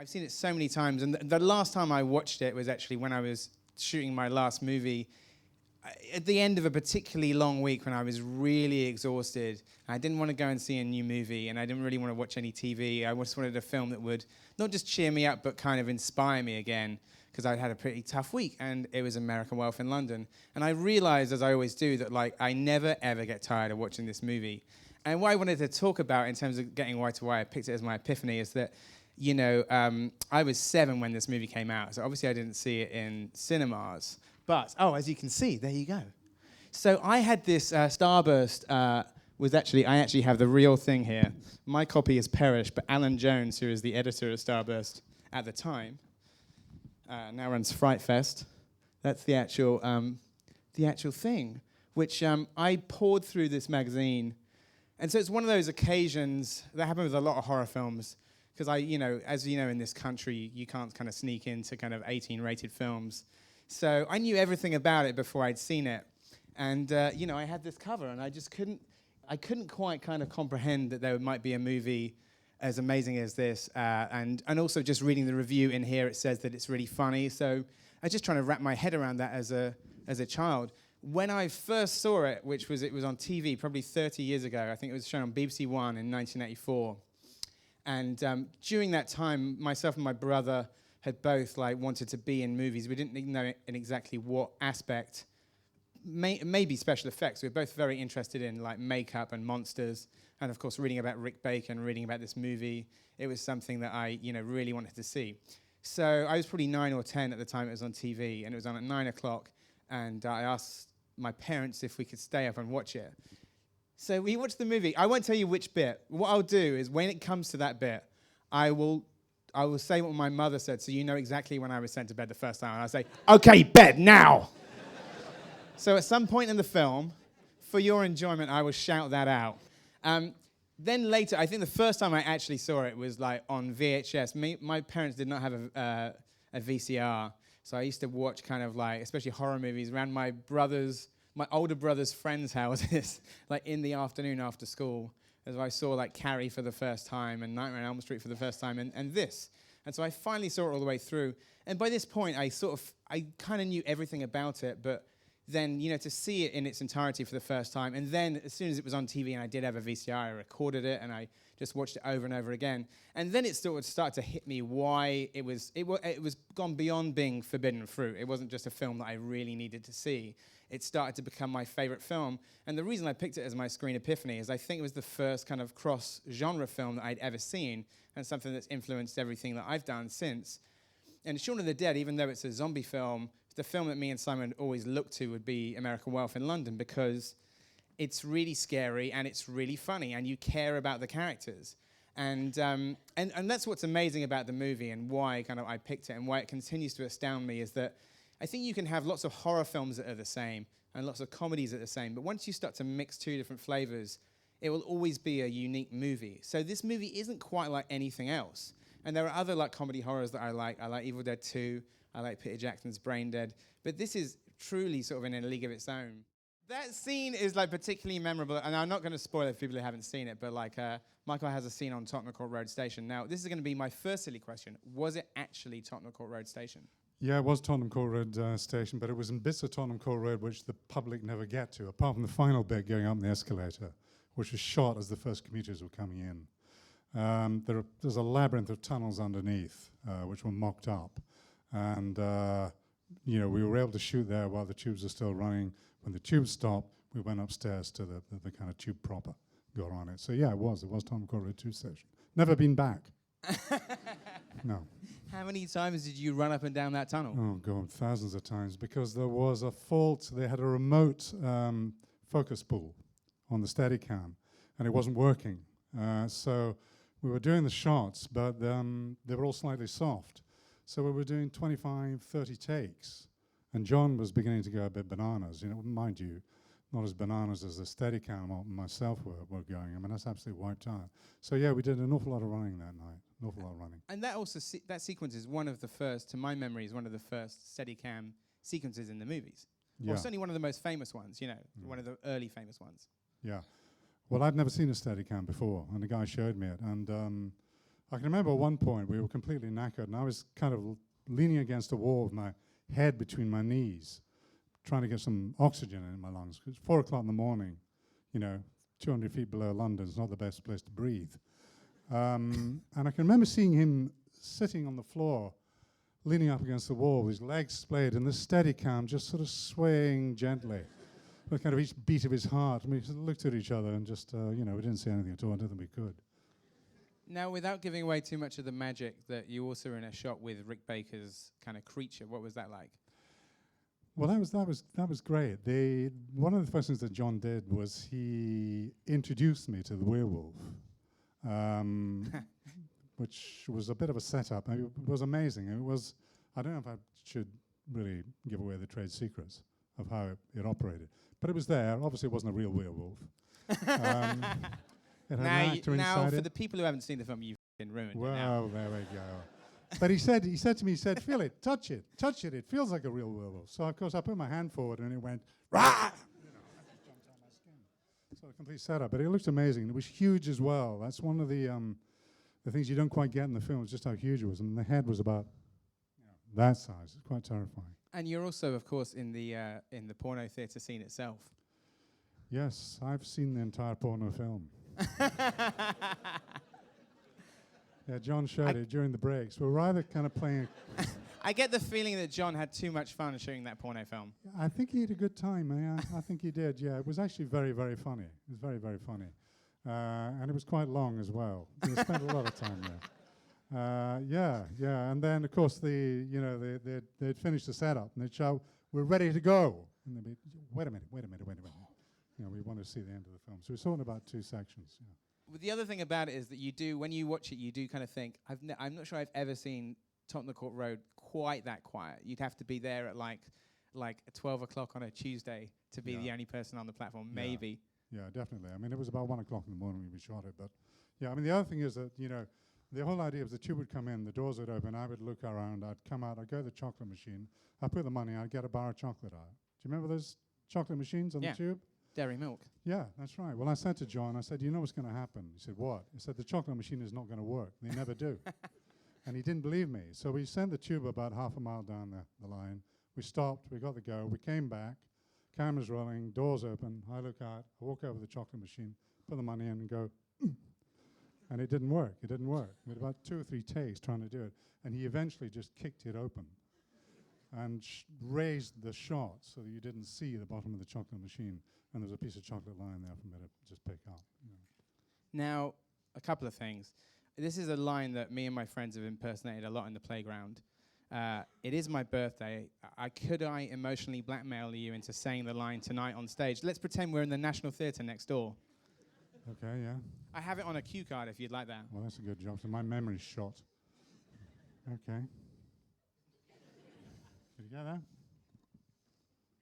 I've seen it so many times, and the last time I watched it was actually when I was shooting my last movie. At the end of a particularly long week when I was really exhausted, I didn't want to go and see a new movie, and I didn't really want to watch any TV. I just wanted a film that would not just cheer me up, but kind of inspire me again, because I'd had a pretty tough week, and it was American Werewolf in London. And I realized, as I always do, that like I never, ever get tired of watching this movie. And what I wanted to talk about in terms of getting to why I picked it as my epiphany is that, you know, I was 7 when this movie came out, so obviously I didn't see it in cinemas. But, as you can see, there you go. So I had this Starburst, I actually have the real thing here. My copy has perished, but Alan Jones, who is the editor of Starburst at the time, now runs Fright Fest. That's the actual thing, which I poured through this magazine. And so it's one of those occasions that happen with a lot of horror films, because as you know, in this country, you can't kind of sneak into kind of 18-rated films. So I knew everything about it before I'd seen it. And, I had this cover, and I couldn't quite kind of comprehend that there might be a movie as amazing as this. And also just reading the review in here, it says that it's really funny. So I was just trying to wrap my head around that as a child. When I first saw it, it was on TV probably 30 years ago. I think it was shown on BBC One in 1984. And during that time, myself and my brother had both wanted to be in movies. We didn't know in exactly what aspect. Maybe special effects. We were both very interested in makeup and monsters, and of course reading about Rick Baker and reading about this movie. It was something that I really wanted to see. So I was probably 9 or 10 at the time it was on TV, and it was on at 9 o'clock. And I asked my parents if we could stay up and watch it. So we watched the movie. I won't tell you which bit. What I'll do is when it comes to that bit, I will say what my mother said, so you know exactly when I was sent to bed the first time. And I'll say, okay, bed now. So at some point in the film, for your enjoyment, I will shout that out. Then later, I think the first time I actually saw it was on VHS. My parents did not have a VCR, so I used to watch kind of especially horror movies around my older brother's friends' houses, in the afternoon after school. As I saw Carrie for the first time and Nightmare on Elm Street for the first time and this. And so I finally saw it all the way through. And by this point, I kind of knew everything about it, but then, to see it in its entirety for the first time, and then as soon as it was on TV and I did have a VCR, I recorded it and I just watched it over and over again. And then it started to hit me why it was gone beyond being forbidden fruit. It wasn't just a film that I really needed to see. It started to become my favorite film. And the reason I picked it as my screen epiphany is I think it was the first kind of cross-genre film that I'd ever seen, and something that's influenced everything that I've done since. And Shaun of the Dead, even though it's a zombie film, the film that me and Simon always looked to would be American Werewolf in London, because it's really scary and it's really funny and you care about the characters. And that's what's amazing about the movie, and why kind of I picked it and why it continues to astound me, is that I think you can have lots of horror films that are the same and lots of comedies that are the same, but once you start to mix two different flavors, it will always be a unique movie. So this movie isn't quite like anything else. And there are other comedy horrors that I like. I like Evil Dead 2. I like Peter Jackson's Brain Dead. But this is truly sort of in a league of its own. That scene is particularly memorable, and I'm not going to spoil it for people who haven't seen it, but Michael has a scene on Tottenham Court Road Station. Now, this is going to be my first silly question. Was it actually Tottenham Court Road Station? Yeah, it was Tottenham Court Road Station, but it was in bits of Tottenham Court Road which the public never get to, apart from the final bit going up the escalator, which was shot as the first commuters were coming in. There's a labyrinth of tunnels underneath, which were mocked up. And, we were able to shoot there while the tubes are still running. When the tubes stopped, we went upstairs to the kind of tube proper, got on it. So, yeah, it was Tottenham Court Road Tube Station. Never been back. No. How many times did you run up and down that tunnel? Oh, God, thousands of times, because there was a fault. They had a remote focus pull on the Steadicam, and it wasn't working. So we were doing the shots, but they were all slightly soft. So we were doing 25, 30 takes, and John was beginning to go a bit bananas. Mind you, not as bananas as the Steadicam or myself were going. I mean, that's absolutely wiped out. So yeah, we did an awful lot of running that night. An awful lot of running. And that also that sequence is one of the first, to my memory, is one of the first Steadicam sequences in the movies. Yeah. Or certainly one of the most famous ones. One of the early famous ones. Yeah. Well, I'd never seen a Steadicam before, and the guy showed me it, and I can remember at one point we were completely knackered, and I was kind of leaning against a wall with my head between my knees, trying to get some oxygen in my lungs. It's 4 o'clock in the morning, 200 feet below London. It's not the best place to breathe. And I can remember seeing him sitting on the floor, leaning up against the wall, with his legs splayed, and the Steadicam just sort of swaying gently, with kind of each beat of his heart. And we sort of looked at each other and just, we didn't say anything at all. I don't think we could. Now, without giving away too much of the magic, that you also were in a shot with Rick Baker's kind of creature. What was that like? Well, that was great. One of the first things that John did was he introduced me to the werewolf, which was a bit of a setup. It was amazing. I don't know if I should really give away the trade secrets of how it operated, but it was there. Obviously, it wasn't a real werewolf. It had an actor now, inside for it. the people who haven't seen the film, you've been ruined it now. Well, there we go. But he said to me, feel it, touch it, it feels like a real werewolf. So, of course, I put my hand forward and it went, rah! I just jumped out my skin. So a complete setup. But it looked amazing. It was huge as well. That's one of the things you don't quite get in the film, is just how huge it was. And the head was about that size. It's quite terrifying. And you're also, of course, in the porno theatre scene itself. Yes, I've seen the entire porno film. Yeah, John showed it during the breaks. We were either kind of playing... I get the feeling that John had too much fun shooting that porno film. I think he had a good time. I think he did, yeah. It was actually very, very funny. It was very, very funny. And it was quite long as well. We spent a lot of time there. Yeah. And then, of course, they'd finished the setup, and they'd shout, "We're ready to go." And they'd be, wait a minute. We want to see the end of the film. So we saw it in about 2 sections, yeah. Well, the other thing about it is that you do, when you watch it, you do kind of think, I'm not sure I've ever seen Tottenham Court Road quite that quiet. You'd have to be there at like 12 o'clock on a Tuesday to be the only person on the platform, maybe. Yeah, definitely. I mean, it was about 1 o'clock in the morning when we shot it. But, yeah, I mean, the other thing is that, the whole idea was the tube would come in, the doors would open, I would look around, I'd come out, I'd go to the chocolate machine, I'd put the money, I'd get a bar of chocolate out. Do you remember those chocolate machines on the tube? Dairy milk. Yeah, that's right. Well, I said to John, I said, you know what's going to happen? He said, what? I said, the chocolate machine is not going to work. They never do. And he didn't believe me. So we sent the tube about half a mile down the line. We stopped. We got the go. We came back. Cameras rolling. Doors open. I look out. I walk over to the chocolate machine, put the money in and go, and it didn't work. It didn't work. We had about 2 or 3 takes trying to do it. And he eventually just kicked it open and raised the shot so that you didn't see the bottom of the chocolate machine. And there was a piece of chocolate lying there for me to just pick up. Now, a couple of things. This is a line that me and my friends have impersonated a lot in the playground. It is my birthday. Could I emotionally blackmail you into saying the line tonight on stage? Let's pretend we're in the National Theatre next door. Okay, yeah. I have it on a cue card if you'd like that. Well, that's a good job. So my memory's shot. Okay. Did you get that?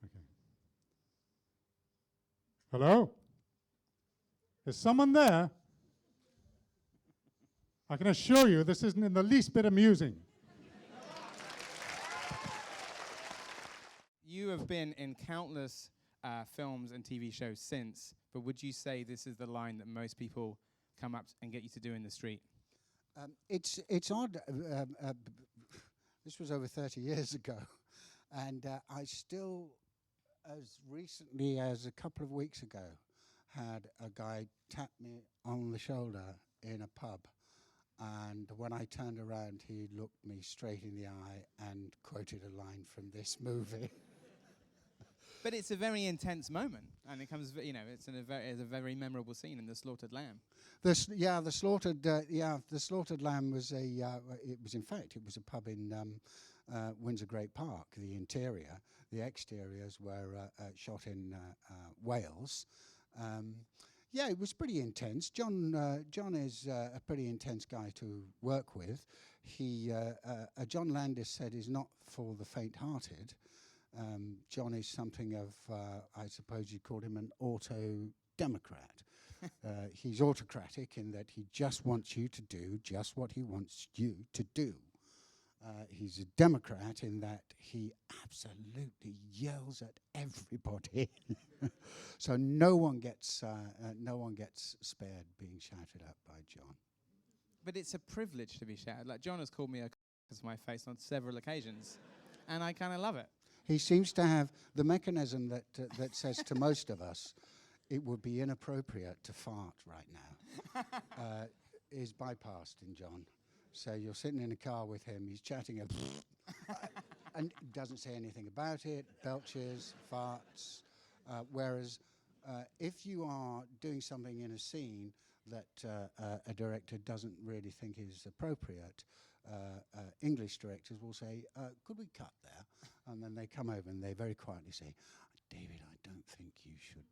Okay. Hello? Is someone there? I can assure you this isn't in the least bit amusing. You have been in countless films and TV shows since, but would you say this is the line that most people come up and get you to do in the street? It's odd. This was over 30 years ago, and I still, as recently as a couple of weeks ago, had a guy tap me on the shoulder in a pub, and when I turned around, he looked me straight in the eye and quoted a line from this movie. But it's a very intense moment, and it comes, it's a very memorable scene in The Slaughtered Lamb. The Slaughtered Lamb was it was a pub in Windsor Great Park. The interior, the exteriors were shot in Wales. It was pretty intense. John is a pretty intense guy to work with. John Landis said he's not for the faint-hearted. John is something of, I suppose you'd call him an auto-democrat. He's autocratic in that he just wants you to do just what he wants you to do. He's a Democrat in that he absolutely yells at everybody. So no one gets spared being shouted at by John. but it's a privilege to be shouted. Like John has called me a to my face on several occasions, and I kind of love it. He seems to have the mechanism that says to most of us, it would be inappropriate to fart right now, is bypassed in John. So you're sitting in a car with him, he's chatting, and doesn't say anything about it, belches, farts, whereas if you are doing something in a scene that a director doesn't really think is appropriate, English directors will say, could we cut there? And then they come over and they very quietly say, David, I don't think you should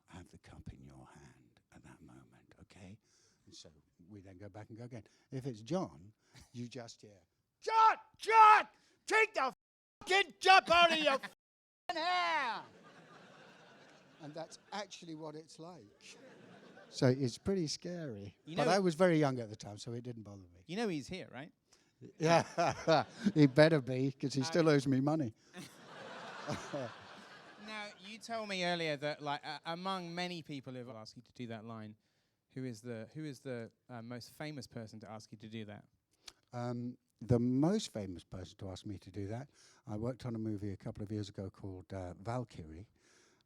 have the cup in your hand at that moment, okay? And so we then go back and go again. If it's John, you just hear, John, take the fucking jump out of your fucking hair! And that's actually what it's like. So it's pretty scary. But I was very young at the time, so it didn't bother me. You know he's here, right? Yeah, he better be, because he still owes me money. Now, you told me earlier that, like, among many people who have asked you to do that line, who is the most famous person to ask you to do that? The most famous person to ask me to do that, I worked on a movie a couple of years ago called Valkyrie,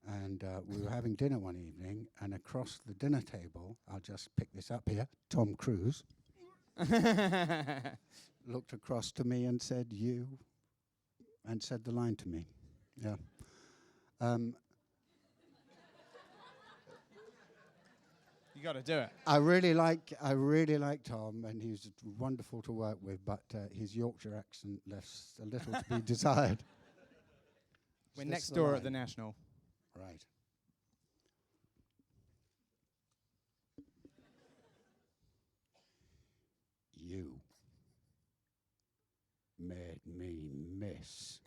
and we were having dinner one evening, and across the dinner table, I'll just pick this up here, Tom Cruise looked across to me and said, you, and said the line to me. Yeah. You got to do it. I really like Tom, and he's wonderful to work with, but his Yorkshire accent left a little to be desired. We're next door at the National. Right. You made me miss.